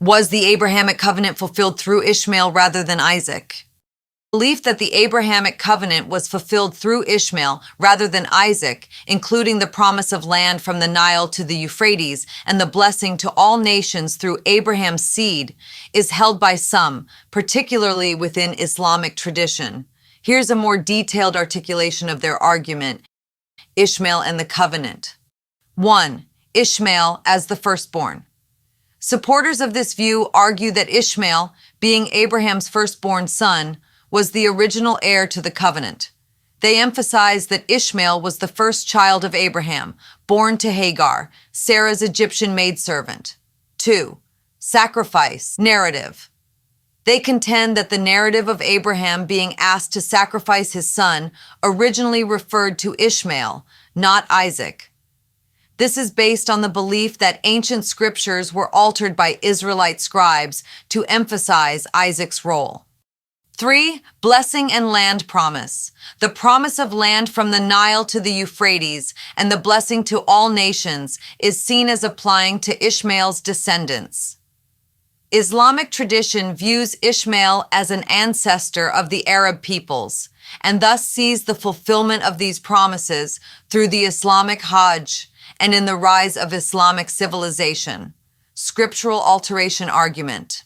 Was the Abrahamic covenant fulfilled through Ishmael rather than Isaac? Belief that the Abrahamic covenant was fulfilled through Ishmael rather than Isaac, including the promise of land from the Nile to the Euphrates and the blessing to all nations through Abraham's seed, is held by some, particularly within Islamic tradition. Here's a more detailed articulation of their argument: Ishmael and the covenant. 1. Ishmael as the firstborn. Supporters of this view argue that Ishmael, being Abraham's firstborn son, was the original heir to the covenant. They emphasize that Ishmael was the first child of Abraham, born to Hagar, Sarah's Egyptian maidservant. 2. Sacrifice narrative. They contend that the narrative of Abraham being asked to sacrifice his son originally referred to Ishmael, not Isaac. This is based on the belief that ancient scriptures were altered by Israelite scribes to emphasize Isaac's role. 3. Blessing and land promise. The promise of land from the Nile to the Euphrates and the blessing to all nations is seen as applying to Ishmael's descendants. Islamic tradition views Ishmael as an ancestor of the Arab peoples, and thus sees the fulfillment of these promises through the Islamic Hajj and in the rise of Islamic civilization. Scriptural alteration argument.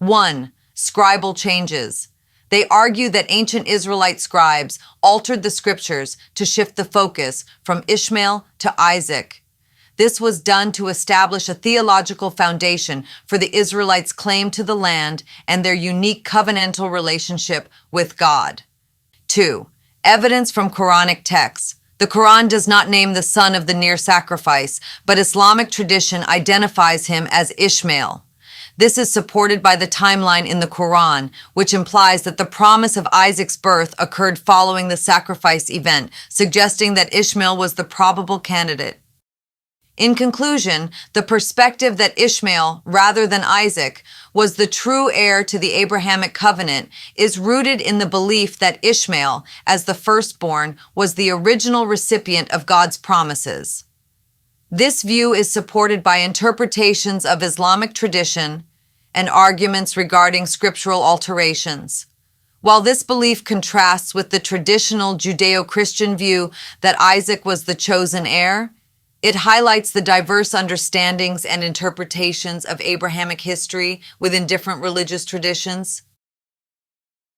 1. Scribal changes. They argue that ancient Israelite scribes altered the scriptures to shift the focus from Ishmael to Isaac. This was done to establish a theological foundation for the Israelites' claim to the land and their unique covenantal relationship with God. 2. Evidence from Quranic texts. The Quran does not name the son of the near sacrifice, but Islamic tradition identifies him as Ishmael. This is supported by the timeline in the Quran, which implies that the promise of Isaac's birth occurred following the sacrifice event, suggesting that Ishmael was the probable candidate. In conclusion, the perspective that Ishmael, rather than Isaac, was the true heir to the Abrahamic covenant is rooted in the belief that Ishmael, as the firstborn, was the original recipient of God's promises. This view is supported by interpretations of Islamic tradition and arguments regarding scriptural alterations. While this belief contrasts with the traditional Judeo-Christian view that Isaac was the chosen heir, it highlights the diverse understandings and interpretations of Abrahamic history within different religious traditions.